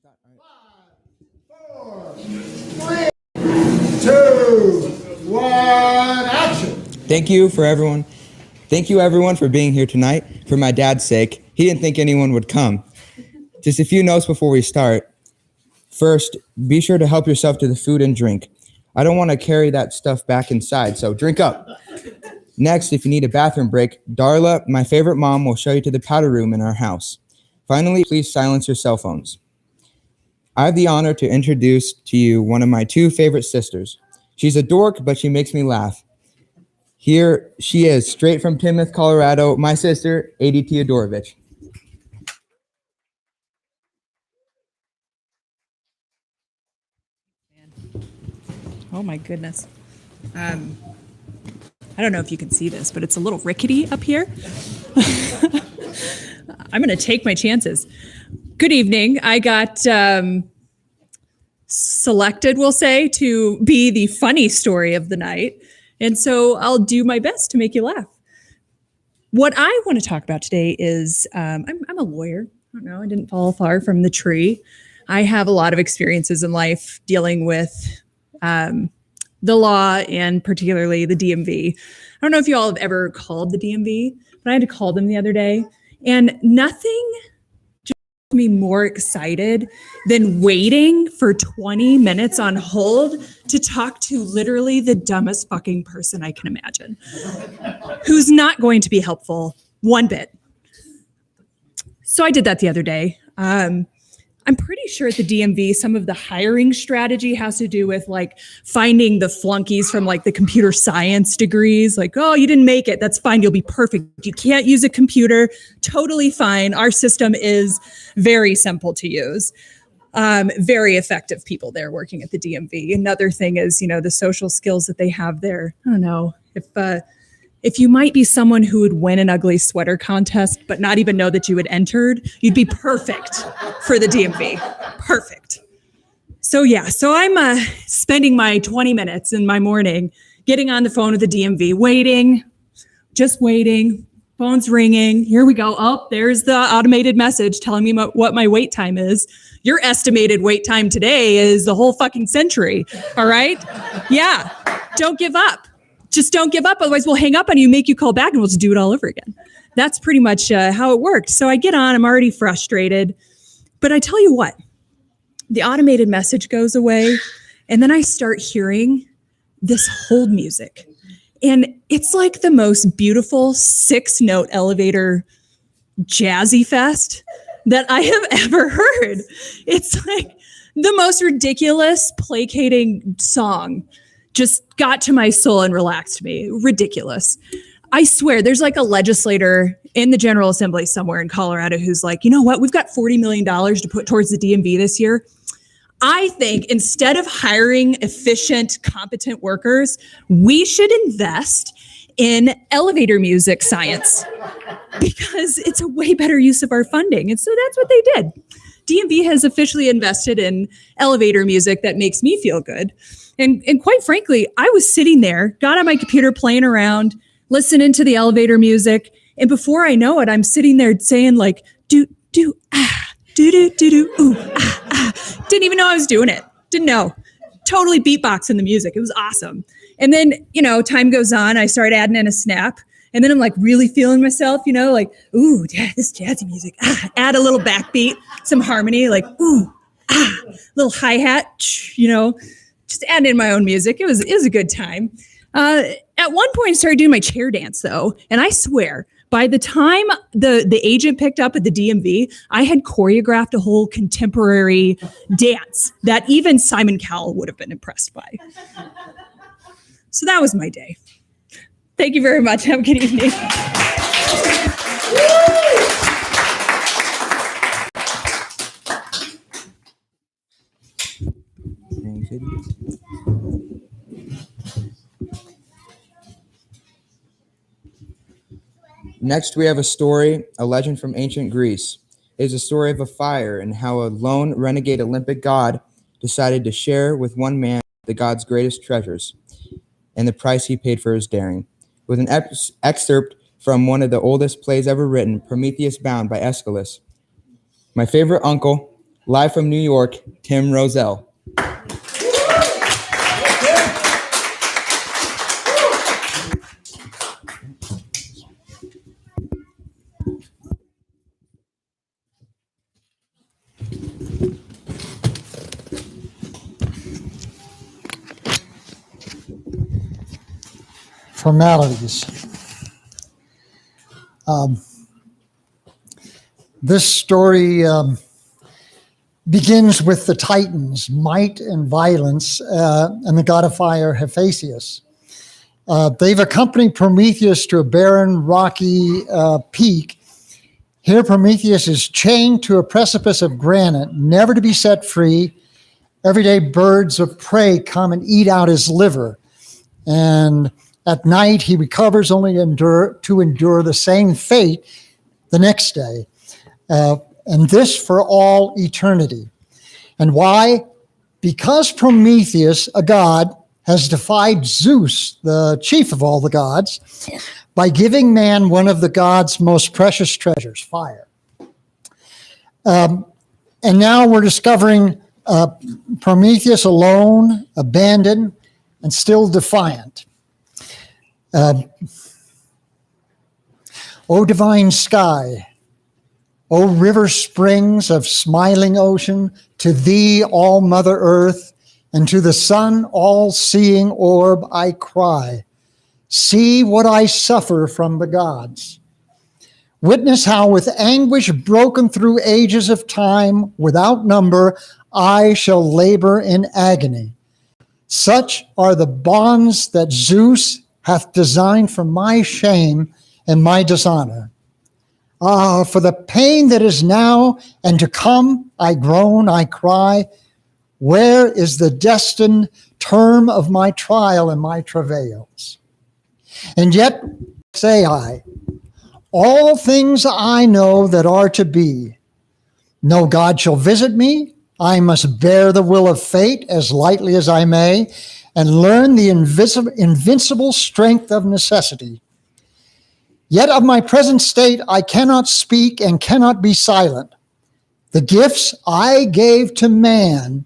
with that. All right. 5, 4, 3, 2, 1, action. Thank you everyone for being here tonight. For my dad's sake, he didn't think anyone would come. Just a few notes before we start. First, be sure to help yourself to the food and drink. I don't want to carry that stuff back inside, so drink up. Next, if you need a bathroom break, Darla, my favorite mom, will show you to the powder room in our house. Finally, please silence your cell phones. I have the honor to introduce to you one of my two favorite sisters. She's a dork, but she makes me laugh. Here she is, straight from Plymouth, Colorado, my sister, Adi Teodorovich. Oh my goodness. I don't know if you can see this, but it's a little rickety up here. I'm going to take my chances. Good evening. I got selected, we'll say, to be the funny story of the night. And so I'll do my best to make you laugh. What I want to talk about today is I'm a lawyer. I don't know. I didn't fall far from the tree. I have a lot of experiences in life dealing with the law and particularly the DMV. I don't know if you all have ever called the DMV, but I had to call them the other day, and nothing just made me more excited than waiting for 20 minutes on hold to talk to literally the dumbest fucking person I can imagine, who's not going to be helpful one bit. So I did that the other day. I'm pretty sure at the DMV, some of the hiring strategy has to do with like finding the flunkies from like the computer science degrees. Like, oh, you didn't make it. That's fine. You'll be perfect. You can't use a computer. Totally fine. Our system is very simple to use. Very effective people there working at the DMV. Another thing is, the social skills that they have there. I don't know if you might be someone who would win an ugly sweater contest, but not even know that you had entered, you'd be perfect for the DMV. Perfect. So I'm spending my 20 minutes in my morning getting on the phone with the DMV, waiting, just waiting, phone's ringing. Here we go. Oh, there's the automated message telling me what my wait time is. Your estimated wait time today is the whole fucking century. All right? Yeah. Don't give up. Just don't give up. Otherwise, we'll hang up on you, make you call back, and we'll just do it all over again. That's pretty much how it worked. So I get on. I'm already frustrated. But I tell you what, the automated message goes away, and then I start hearing this hold music. And it's like the most beautiful 6-note elevator jazzy fest that I have ever heard. It's like the most ridiculous, placating song. Just got to my soul and relaxed me. Ridiculous. I swear, there's like a legislator in the General Assembly somewhere in Colorado who's like, you know what? We've got $40 million to put towards the DMV this year. I think instead of hiring efficient, competent workers, we should invest in elevator music science because it's a way better use of our funding. And so that's what they did. DMV has officially invested in elevator music that makes me feel good. And quite frankly, I was sitting there, got on my computer playing around, listening to the elevator music. And before I know it, I'm sitting there saying like, do, ah, do, ooh, ah. Didn't even know I was doing it. Didn't know. Totally beatboxing the music. It was awesome. And then, time goes on. I start adding in a snap. And then I'm like really feeling myself, like, ooh, yeah, this jazzy music. Add a little backbeat, some harmony, like, ooh, little hi-hat, just adding in my own music. It was a good time. At one point, I started doing my chair dance, though. And I swear, by the time the agent picked up at the DMV, I had choreographed a whole contemporary dance that even Simon Cowell would have been impressed by. So that was my day. Thank you very much. Have a good evening. Next, we have a story, a legend from ancient Greece. It is a story of a fire and how a lone renegade Olympic god decided to share with one man the god's greatest treasures and the price he paid for his daring. With an excerpt from one of the oldest plays ever written, Prometheus Bound by Aeschylus. My favorite uncle Live from New York, Tim Roselle. Formalities. This story begins with the Titans, might and violence, and the god of fire, Hephaestus. They've accompanied Prometheus to a barren, rocky peak. Here, Prometheus is chained to a precipice of granite, never to be set free. Everyday birds of prey come and eat out his liver. And at night, he recovers only to endure the same fate the next day. And this for all eternity. And why? Because Prometheus, a god, has defied Zeus, the chief of all the gods, by giving man one of the gods' most precious treasures, fire. And now we're discovering Prometheus alone, abandoned, and still defiant. O divine sky, O river springs of smiling ocean, to thee, all Mother Earth, and to the sun, all-seeing orb, I cry. See what I suffer from the gods. Witness how with anguish broken through ages of time, without number, I shall labor in agony. Such are the bonds that Zeus hath designed for my shame and my dishonor. Ah, for the pain that is now and to come, I groan, I cry. Where is the destined term of my trial and my travails? And yet, say I, all things I know that are to be. No God shall visit me. I must bear the will of fate as lightly as I may, and learn the invincible strength of necessity. Yet of my present state I cannot speak and cannot be silent. The gifts I gave to man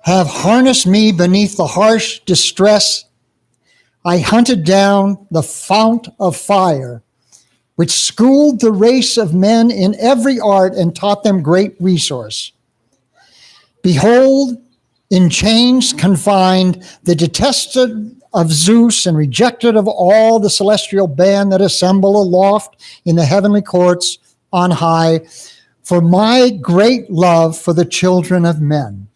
have harnessed me beneath the harsh distress. I hunted down the fount of fire, which schooled the race of men in every art and taught them great resource. Behold, in chains confined, the detested of Zeus and rejected of all the celestial band that assemble aloft in the heavenly courts on high, for my great love for the children of men.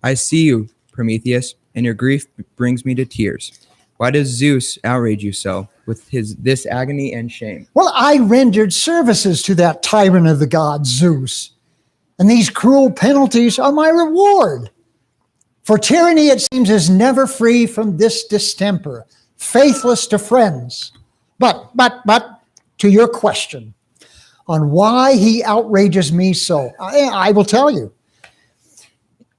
I see you, Prometheus, and your grief brings me to tears. Why does Zeus outrage you so with this agony and shame? Well, I rendered services to that tyrant of the gods, Zeus, and these cruel penalties are my reward. For tyranny, it seems, is never free from this distemper, faithless to friends. But, to your question on why he outrages me so, I will tell you.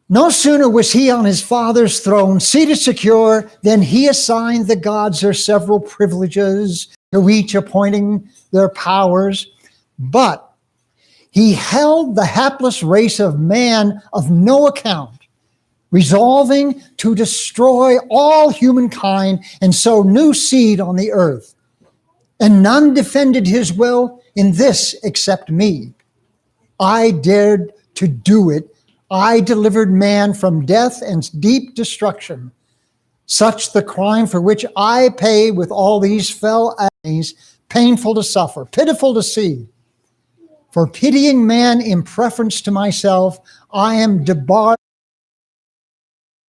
No sooner was he on his father's throne, seated secure, than he assigned the gods their several privileges, to each appointing their powers. But he held the hapless race of man of no account, resolving to destroy all humankind and sow new seed on the earth. And none defended his will in this except me. I dared to do it. I delivered man from death and deep destruction. Such the crime for which I pay with all these fell agonies, painful to suffer, pitiful to see. For pitying man in preference to myself, I am debarred,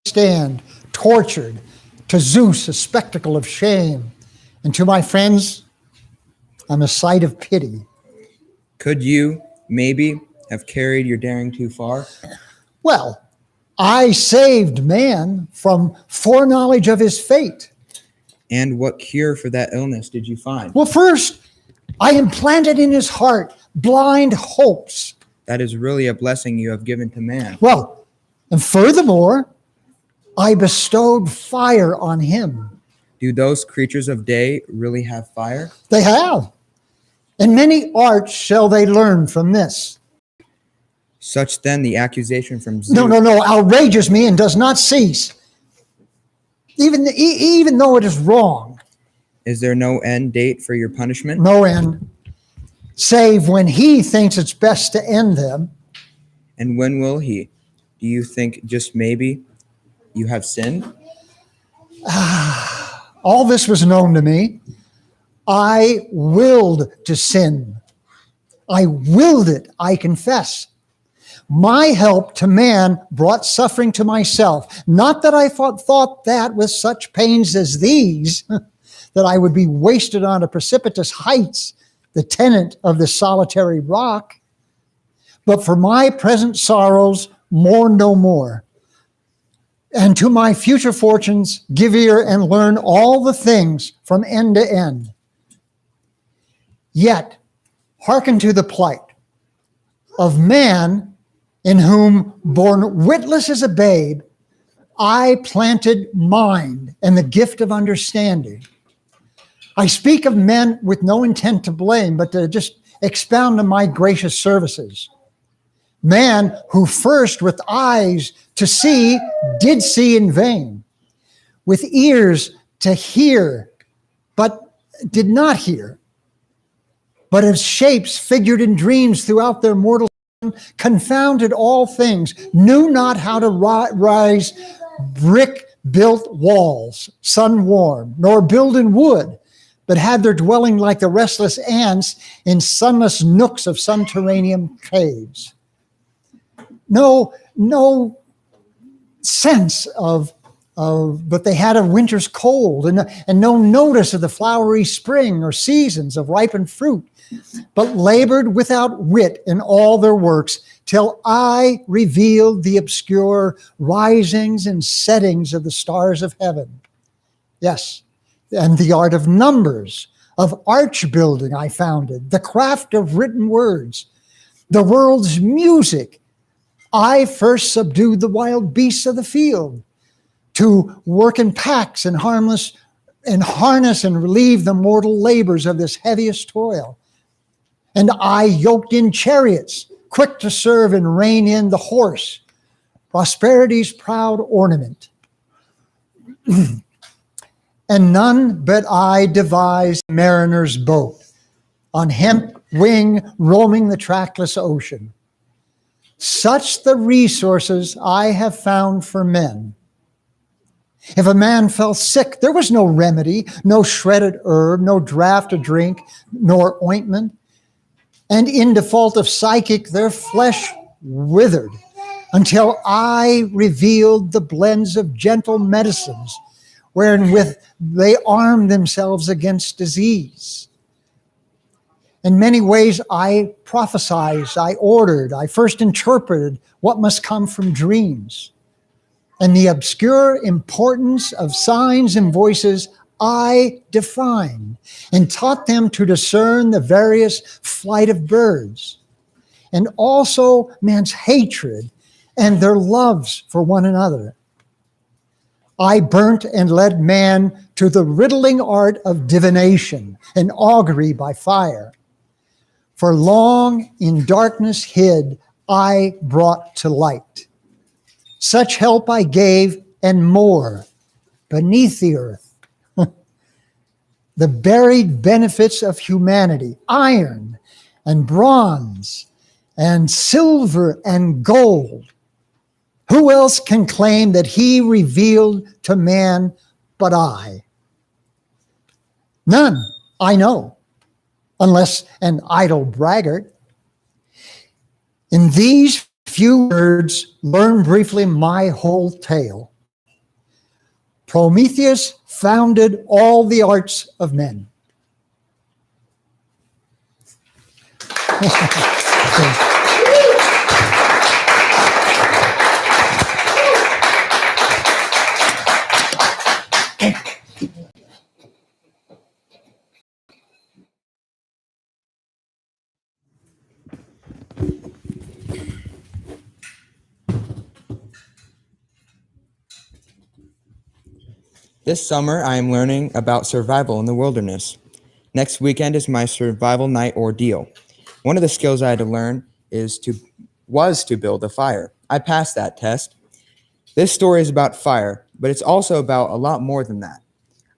stand tortured, to Zeus a spectacle of shame, and to my friends I'm a sight of pity. Could you, maybe, have carried your daring too far? Well, I saved man from foreknowledge of his fate. And what cure for that illness did you find? Well, first, I implanted in his heart blind hopes. That is really a blessing you have given to man. Well, and furthermore, I bestowed fire on him. Do those creatures of day really have fire? They have. And many arts shall they learn from this. Such then the accusation from Zeus. No, outrages me and does not cease. Even though it is wrong. Is there no end date for your punishment? No end, save when he thinks it's best to end them. And when will he? Do you think just maybe you have sinned? All this was known to me. I willed to sin. I willed it, I confess. My help to man brought suffering to myself. Not that I thought that with such pains as these, that I would be wasted on a precipitous heights, the tenant of this solitary rock. But for my present sorrows, mourn no more. And to my future fortunes, give ear and learn all the things from end to end. Yet, hearken to the plight of man, in whom, born witless as a babe, I planted mind and the gift of understanding. I speak of men with no intent to blame, but to just expound on my gracious services. Man who first with eyes to see did see in vain, with ears to hear, but did not hear, but as shapes figured in dreams throughout their mortal confounded all things, knew not how to rise brick-built walls, sun-warm, nor build in wood, but had their dwelling like the restless ants in sunless nooks of subterranean caves. No sense but they had a winter's cold and no notice of the flowery spring or seasons of ripened fruit, but labored without wit in all their works till I revealed the obscure risings and settings of the stars of heaven. Yes, and the art of numbers, of arch building I founded, the craft of written words, the world's music. I first subdued the wild beasts of the field to work in packs and harness and relieve the mortal labors of this heaviest toil. And I yoked in chariots, quick to serve and rein in the horse, prosperity's proud ornament. And none but I devised mariner's boat, on hemp wing roaming the trackless ocean. Such the resources I have found for men. If a man fell sick, there was no remedy, no shredded herb, no draught to drink, nor ointment. And in default of psychic, their flesh withered until I revealed the blends of gentle medicines wherewith they armed themselves against disease. In many ways, I prophesied, I ordered, I first interpreted what must come from dreams. And the obscure importance of signs and voices I defined and taught them to discern the various flight of birds, and also man's hatred and their loves for one another. I burnt and led man to the riddling art of divination and augury by fire. For long in darkness hid, I brought to light. Such help I gave and more beneath the earth. The buried benefits of humanity, iron and bronze and silver and gold. Who else can claim that he revealed to man but I? None, I know, unless an idle braggart. In these few words, learn briefly my whole tale. Prometheus founded all the arts of men. This summer, I am learning about survival in the wilderness. Next weekend is my survival night ordeal. One of the skills I had to learn is to was to build a fire. I passed that test. This story is about fire, but it's also about a lot more than that.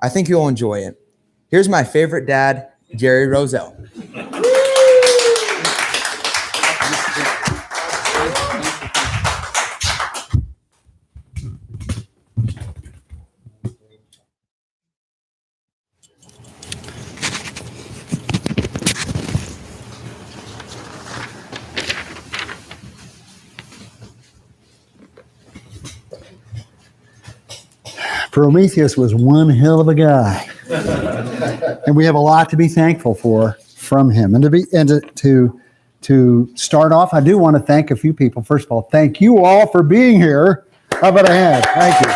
I think you'll enjoy it. Here's my favorite dad, Jerry Roselle. Prometheus was one hell of a guy. And we have a lot to be thankful for from him. To start off, I do want to thank a few people. First of all, thank you all for being here. How about a hand? Thank you.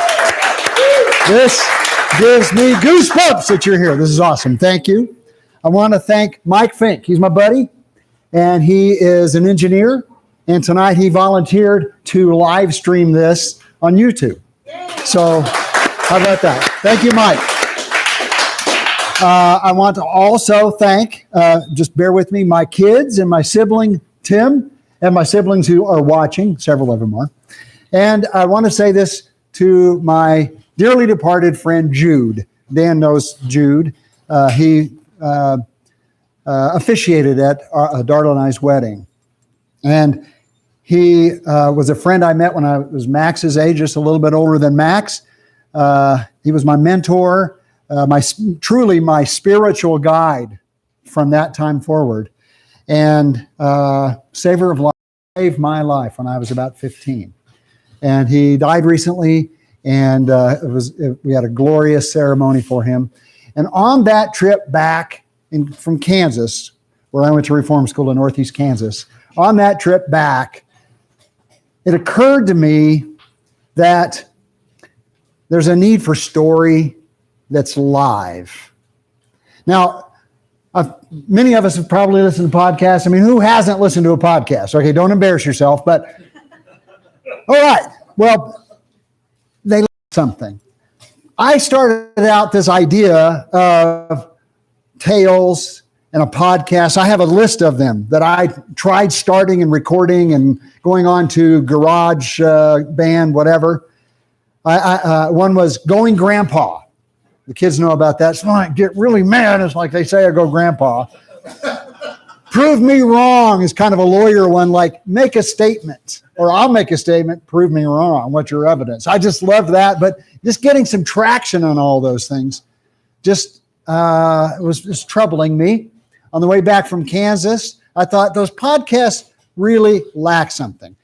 This gives me goosebumps that you're here. This is awesome. Thank you. I want to thank Mike Fink. He's my buddy, and he is an engineer. And tonight he volunteered to live stream this on YouTube. So how about that? Thank you, Mike. I want to also thank, just bear with me, my kids and my sibling, Tim, and my siblings who are watching. Several of them are. And I want to say this to my dearly departed friend, Jude. Dan knows Jude. He officiated at Darla and I's wedding. And he was a friend I met when I was Max's age, just a little bit older than Max. He was my mentor, truly my spiritual guide from that time forward, and savior of life, saved my life when I was about 15. And he died recently, and we had a glorious ceremony for him. And on that trip back from Kansas, where I went to reform school in Northeast Kansas, on that trip back, it occurred to me that there's a need for story that's live. Now, many of us have probably listened to podcasts. I mean, who hasn't listened to a podcast? Okay, don't embarrass yourself, but all right. Well, they learned something. I started out this idea of tales and a podcast. I have a list of them that I tried starting and recording and going on to Garage Band, whatever. One was Going Grandpa. The kids know about that. So I get really mad. It's like they say I go grandpa. Prove me wrong is kind of a lawyer one, like make a statement, or I'll make a statement, prove me wrong. What's your evidence? I just love that. But just getting some traction on all those things just was troubling me. On the way back from Kansas, I thought those podcasts really lack something.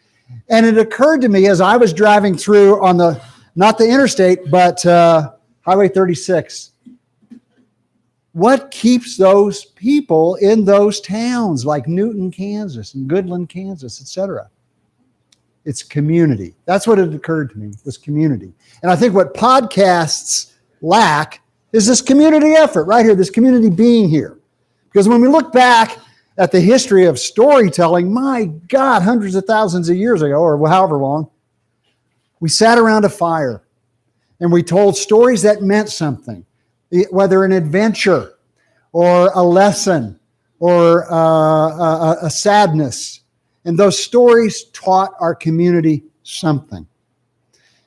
And it occurred to me as I was driving through on not the interstate, but Highway 36. What keeps those people in those towns like Newton, Kansas, and Goodland, Kansas, etc.? It's community. That's what it occurred to me, was community. And I think what podcasts lack is this community effort right here, this community being here. Because when we look back at the history of storytelling, my God, hundreds of thousands of years ago, or however long, we sat around a fire and we told stories that meant something, whether an adventure or a lesson or a sadness. And those stories taught our community something.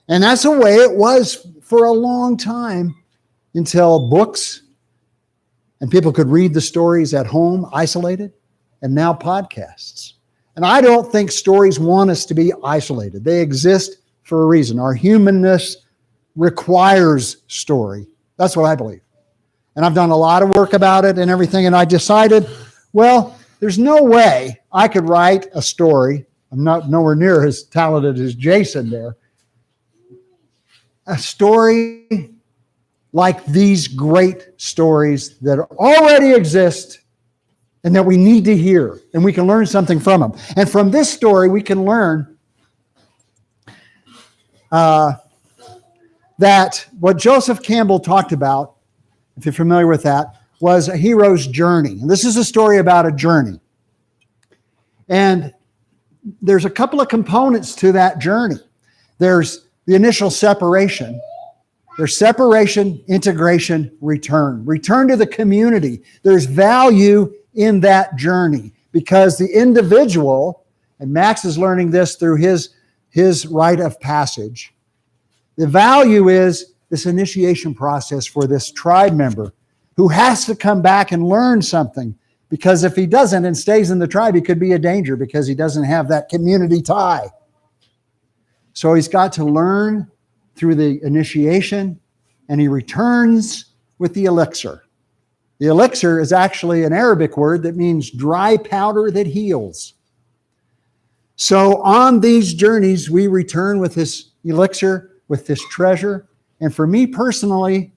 And that's the way it was for a long time until books and people could read the stories at home, isolated, and now podcasts. And I don't think stories want us to be isolated. They exist for a reason. Our humanness requires story. That's what I believe. And I've done a lot of work about it and everything, and I decided, well, there's no way I could write a story. I'm not nowhere near as talented as Jason there. A story like these great stories that already exist and that we need to hear, and we can learn something from them. And from this story, we can learn that what Joseph Campbell talked about, if you're familiar with that, was a hero's journey. And this is a story about a journey. And there's a couple of components to that journey. There's the initial separation. There's separation, integration, return. Return to the community. There's value in that journey because the individual And Max is learning this through his rite of passage. The value is this initiation process for this tribe member who has to come back and learn something, because if he doesn't and stays in the tribe, he could be a danger because he doesn't have that community tie. So he's got to learn through the initiation, and he returns with the elixir. The elixir is actually an Arabic word that means dry powder that heals. So on these journeys, we return with this elixir, with this treasure. And for me personally,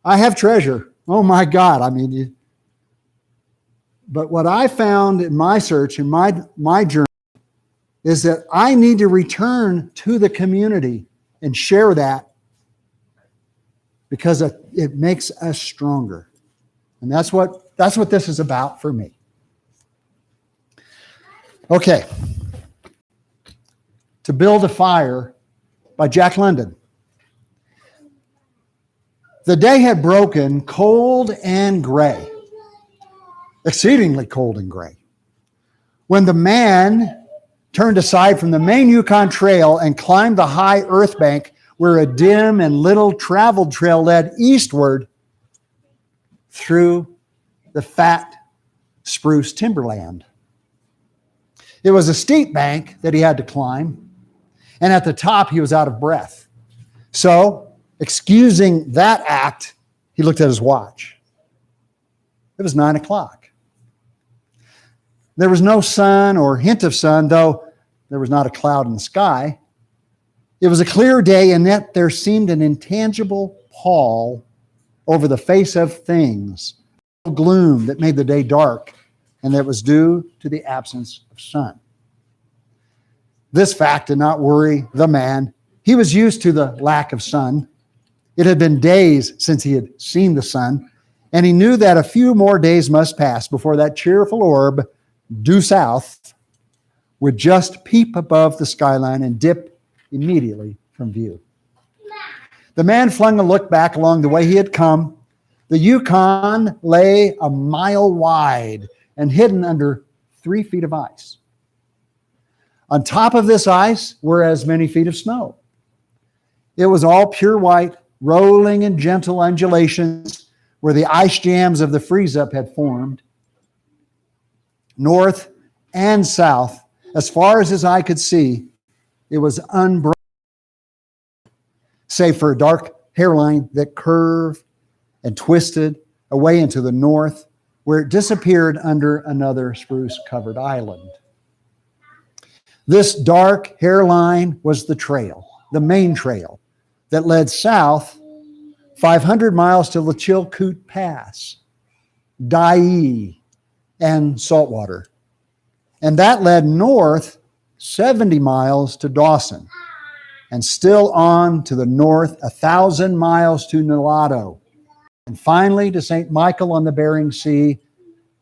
I have treasure. Oh my God. I mean, but what I found in my search, in my journey, is that I need to return to the community and share that, because it makes us stronger. And that's what this is about for me. Okay. To Build a Fire by Jack London. The day had broken cold and gray, exceedingly cold and gray, when the man turned aside from the main Yukon Trail and climbed the high earth bank where a dim and little traveled trail led eastward through the fat spruce timberland. It was a steep bank that he had to climb, and at the top he was out of breath. So, excusing that act, he looked at his watch. It was 9 o'clock. There was no sun or hint of sun, though there was not a cloud in the sky. It was a clear day, and yet there seemed an intangible pall over the face of things, a gloom that made the day dark, and that was due to the absence of sun. This fact did not worry the man. He was used to the lack of sun. It had been days since he had seen the sun, and he knew that a few more days must pass before that cheerful orb, due south, would just peep above the skyline and dip immediately from view. The man flung a look back along the way he had come. The Yukon lay a mile wide and hidden under 3 feet of ice. On top of this ice were as many feet of snow. It was all pure white, rolling in gentle undulations where the ice jams of the freeze-up had formed. North and south, as far as his eye could see, it was unbroken, save for a dark hairline that curved and twisted away into the north, where it disappeared under another spruce-covered island. This dark hairline was the trail, the main trail, that led south 500 miles to the Chilkoot Pass, Dyea, and Saltwater. And that led north 70 miles to Dawson, and still on to the north 1,000 miles to Nulato, and finally to St. Michael on the Bering Sea,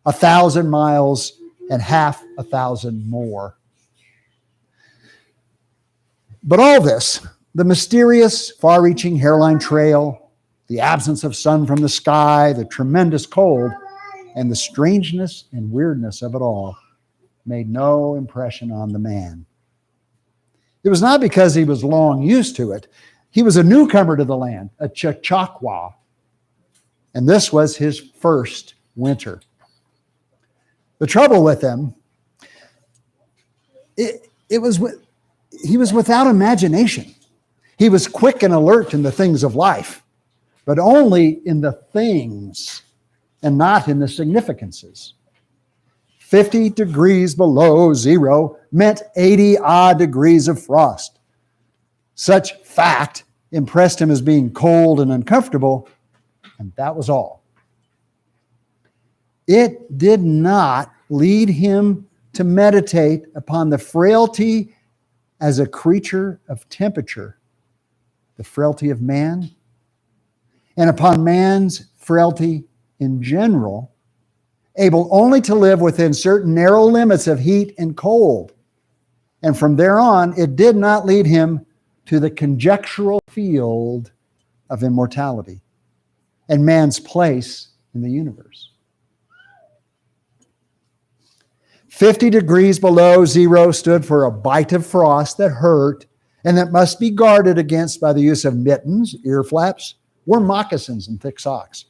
1,000 miles and half 1,000 more. But all this, the mysterious, far-reaching hairline trail, the absence of sun from the sky, the tremendous cold, and the strangeness and weirdness of it all, made no impression on the man. It was not because he was long used to it. He was a newcomer to the land, a Chachakwa, and this was his first winter. The trouble with him, he was without imagination. He was quick and alert in the things of life, but only in the things and not in the significances. 50 degrees below zero meant 80 odd degrees of frost. Such fact impressed him as being cold and uncomfortable, and that was all. It did not lead him to meditate upon the frailty as a creature of temperature, the frailty of man, and upon man's frailty in general, able only to live within certain narrow limits of heat and cold. And from there on, it did not lead him to the conjectural field of immortality and man's place in the universe. 50 degrees below zero stood for a bite of frost that hurt and that must be guarded against by the use of mittens, ear flaps, or moccasins and thick socks.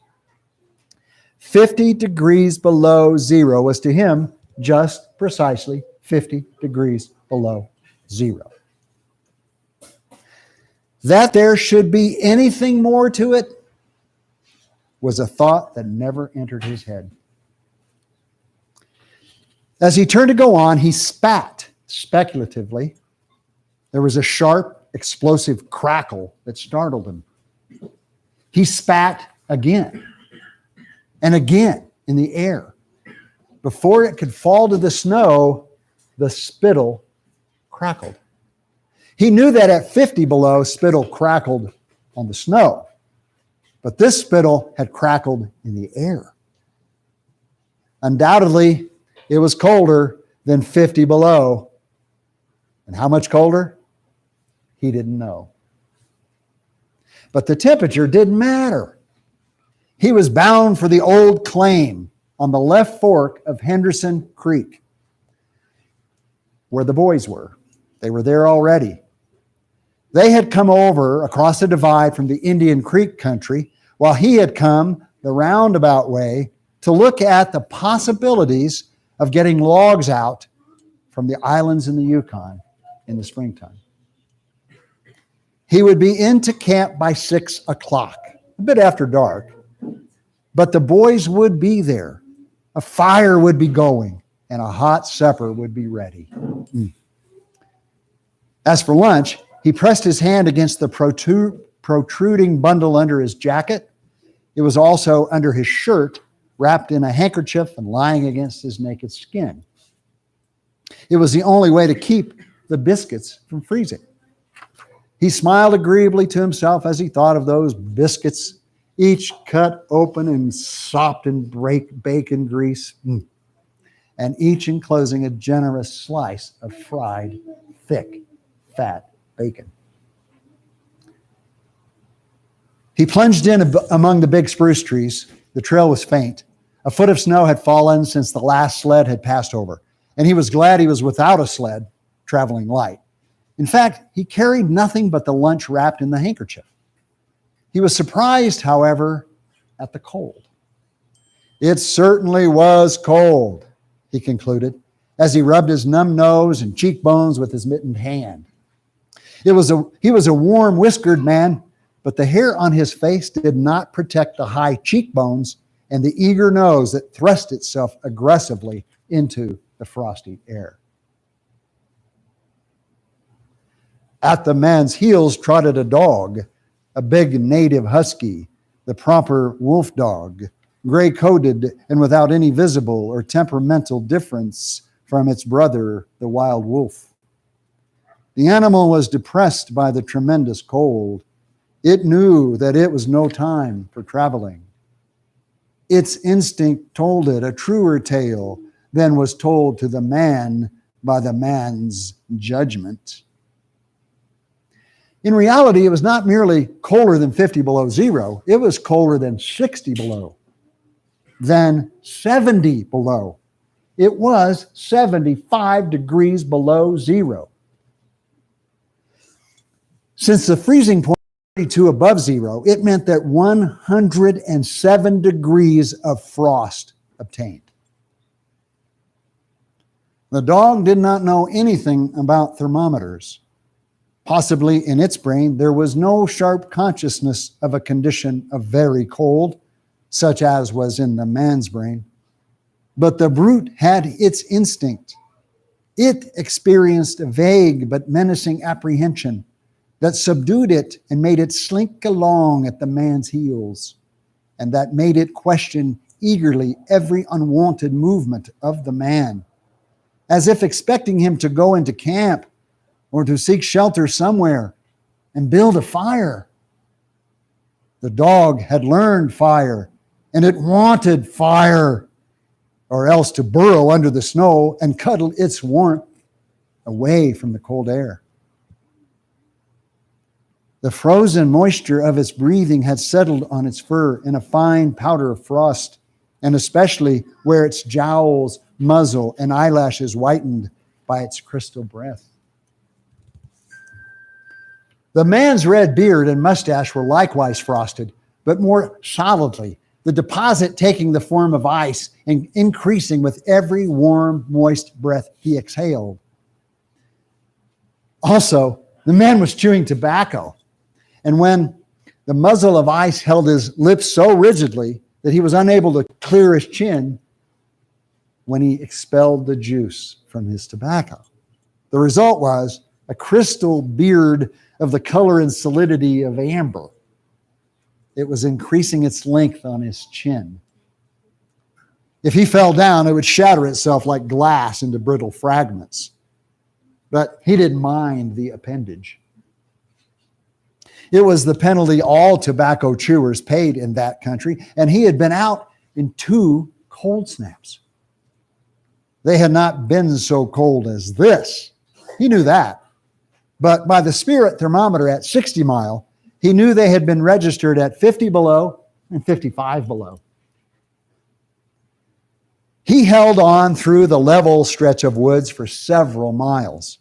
50 degrees below zero was to him just precisely 50 degrees below zero. That there should be anything more to it was a thought that never entered his head. As he turned to go on, he spat speculatively. There was a sharp, explosive crackle that startled him. He spat again and again in the air. Before it could fall to the snow, the spittle crackled. He knew that at 50 below, spittle crackled on the snow, but this spittle had crackled in the air. Undoubtedly, it was colder than 50 below. And how much colder? He didn't know. But the temperature didn't matter. He was bound for the old claim on the left fork of Henderson Creek, where the boys were. They were there already. They had come over across the divide from the Indian Creek country, while he had come the roundabout way to look at the possibilities of getting logs out from the islands in the Yukon in the springtime. He would be into camp by 6 o'clock, a bit after dark, but the boys would be there. A fire would be going, and a hot supper would be ready. As for lunch, he pressed his hand against the protruding bundle under his jacket. It was also under his shirt, wrapped in a handkerchief and lying against his naked skin. It was the only way to keep the biscuits from freezing. He smiled agreeably to himself as he thought of those biscuits, each cut open and sopped in bacon grease, and each enclosing a generous slice of fried, thick, fat bacon. He plunged in among the big spruce trees. The trail was faint. A foot of snow had fallen since the last sled had passed over, and he was glad he was without a sled, traveling light. In fact, he carried nothing but the lunch wrapped in the handkerchief. He was surprised, however, at the cold. It certainly was cold, he concluded, as he rubbed his numb nose and cheekbones with his mittened hand. He was a warm, whiskered man, but the hair on his face did not protect the high cheekbones and the eager nose that thrust itself aggressively into the frosty air. At the man's heels trotted a dog, a big native husky, the proper wolf dog, gray-coated and without any visible or temperamental difference from its brother, the wild wolf. The animal was depressed by the tremendous cold. It knew that it was no time for traveling. Its instinct told it a truer tale than was told to the man by the man's judgment. In reality, it was not merely colder than 50 below zero. It was colder than 60 below, than 70 below. It was 75 degrees below zero. Since the freezing point was 32 above zero, it meant that 107 degrees of frost obtained. The dog did not know anything about thermometers. Possibly in its brain, there was no sharp consciousness of a condition of very cold, such as was in the man's brain. But the brute had its instinct. It experienced a vague but menacing apprehension that subdued it and made it slink along at the man's heels, and that made it question eagerly every unwanted movement of the man, as if expecting him to go into camp or to seek shelter somewhere and build a fire. The dog had learned fire, and it wanted fire, or else to burrow under the snow and cuddle its warmth away from the cold air. The frozen moisture of its breathing had settled on its fur in a fine powder of frost, and especially where its jowls, muzzle, and eyelashes whitened by its crystal breath. The man's red beard and mustache were likewise frosted, but more solidly, the deposit taking the form of ice and increasing with every warm, moist breath he exhaled. Also, the man was chewing tobacco, and when the muzzle of ice held his lips so rigidly that he was unable to clear his chin when he expelled the juice from his tobacco. The result was a crystal beard of the color and solidity of amber. It was increasing its length on his chin. If he fell down, it would shatter itself like glass into brittle fragments. But he didn't mind the appendage. It was the penalty all tobacco chewers paid in that country, and he had been out in 2 cold snaps. They had not been so cold as this. He knew that. But by the spirit thermometer at 60 mile, he knew they had been registered at 50 below and 55 below. He held on through the level stretch of woods for several miles.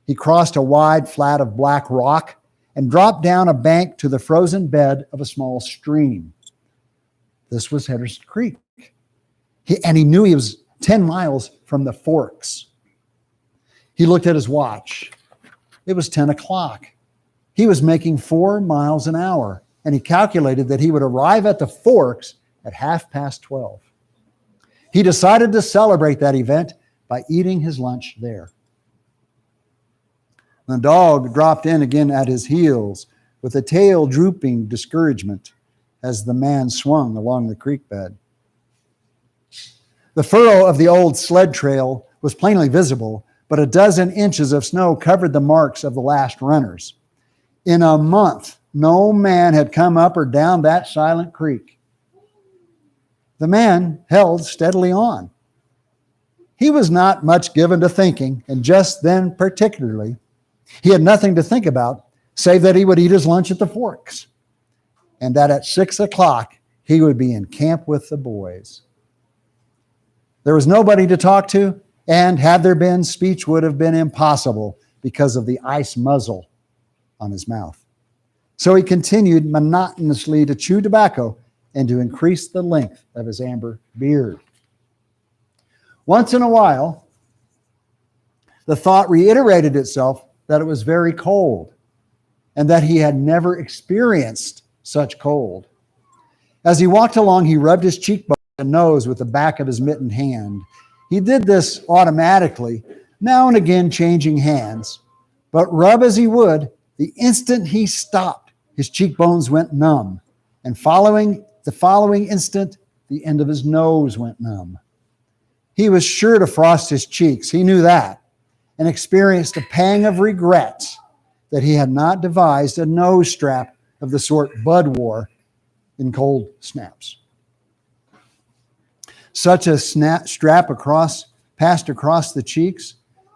He crossed a wide flat of black rock and dropped down a bank to the frozen bed of a small stream. This was Henderson Creek. He knew he was 10 miles from the forks. He looked at his watch. It was 10 o'clock. He was making 4 miles an hour, and he calculated that he would arrive at the forks at 12:30. He decided to celebrate that event by eating his lunch there. The dog dropped in again at his heels with a tail drooping discouragement as the man swung along the creek bed. The furrow of the old sled trail was plainly visible, but a dozen inches of snow covered the marks of the last runners. In a month, no man had come up or down that silent creek. The man held steadily on. He was not much given to thinking, and just then particularly, he had nothing to think about save that he would eat his lunch at the forks, and that at 6 o'clock he would be in camp with the boys. There was nobody to talk to, and had there been, speech would have been impossible because of the ice muzzle on his mouth. So he continued monotonously to chew tobacco and to increase the length of his amber beard. Once in a while, the thought reiterated itself that it was very cold and that he had never experienced such cold. As he walked along, he rubbed his cheekbone and nose with the back of his mittened hand. He did this automatically, now and again changing hands, but rub as he would, the instant he stopped, his cheekbones went numb, and the following instant, the end of his nose went numb. He was sure to frost his cheeks, he knew that, and experienced a pang of regret that he had not devised a nose strap of the sort Bud wore in cold snaps. Such a strap passed across the cheeks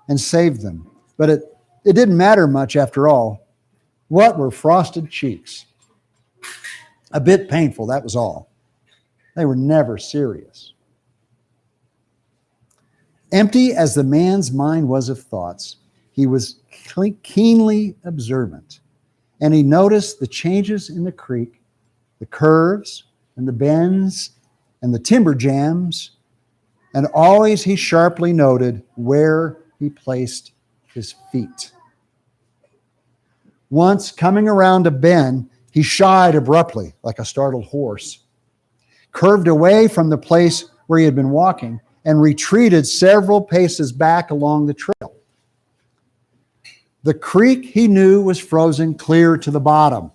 and saved them. But it didn't matter much after all. What were frosted cheeks? A bit painful, that was all. They were never serious. Empty as the man's mind was of thoughts, he was keenly observant, and he noticed the changes in the creek, the curves and the bends and the timber jams, and always he sharply noted where he placed his feet. Once, coming around a bend, he shied abruptly like a startled horse, curved away from the place where he had been walking, and retreated several paces back along the trail. The creek, he knew, was frozen clear to the bottom.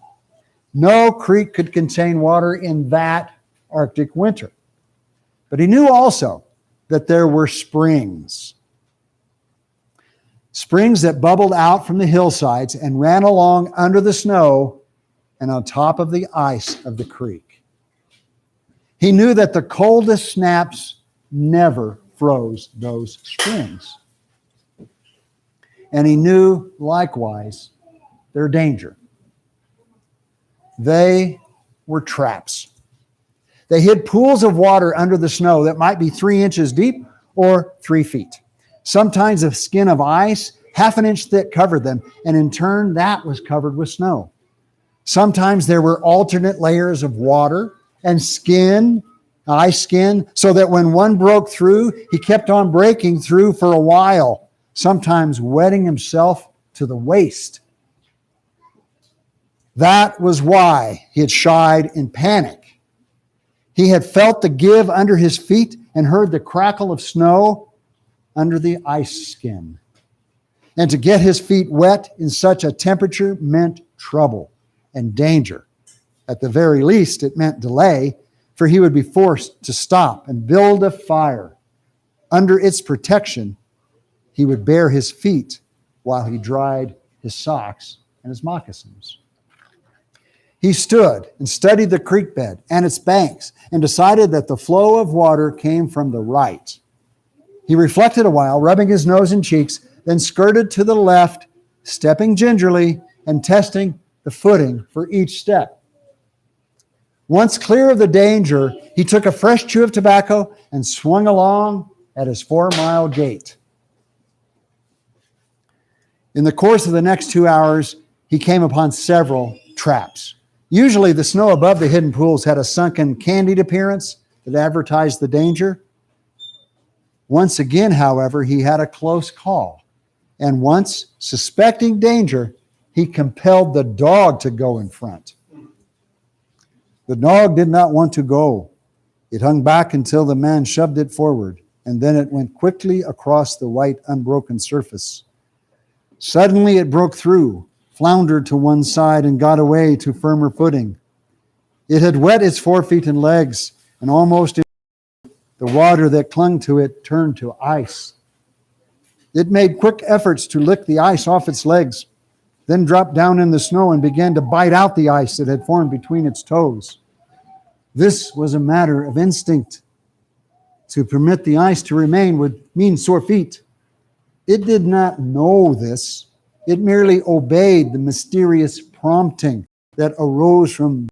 No creek could contain water in that Arctic winter. But he knew also that there were springs. Springs that bubbled out from the hillsides and ran along under the snow and on top of the ice of the creek. He knew that the coldest snaps never froze those springs. And he knew, likewise, their danger. They were traps. They hid pools of water under the snow that might be 3 inches deep or 3 feet. Sometimes a skin of ice, half an inch thick, covered them, and in turn, that was covered with snow. Sometimes there were alternate layers of water and skin, ice skin, so that when one broke through, he kept on breaking through for a while, sometimes wetting himself to the waist. That was why he had shied in panic. He had felt the give under his feet and heard the crackle of snow under the ice skin. And to get his feet wet in such a temperature meant trouble and danger. At the very least, it meant delay, for he would be forced to stop and build a fire. Under its protection, he would bare his feet while he dried his socks and his moccasins. He stood and studied the creek bed and its banks and decided that the flow of water came from the right. He reflected a while, rubbing his nose and cheeks, then skirted to the left, stepping gingerly and testing the footing for each step. Once clear of the danger, he took a fresh chew of tobacco and swung along at his 4-mile gait. In the course of the next 2 hours, he came upon several traps. Usually the snow above the hidden pools had a sunken, candied appearance that advertised the danger. Once again, however, he had a close call. And once, suspecting danger, he compelled the dog to go in front. The dog did not want to go. It hung back until the man shoved it forward, and then it went quickly across the white, unbroken surface. Suddenly it broke through, floundered to one side, and got away to firmer footing. It had wet its 4 feet and legs, and almost the water that clung to it turned to ice. It made quick efforts to lick the ice off its legs, then dropped down in the snow and began to bite out the ice that had formed between its toes. This was a matter of instinct. To permit the ice to remain would mean sore feet. It did not know this. It merely obeyed the mysterious prompting that arose from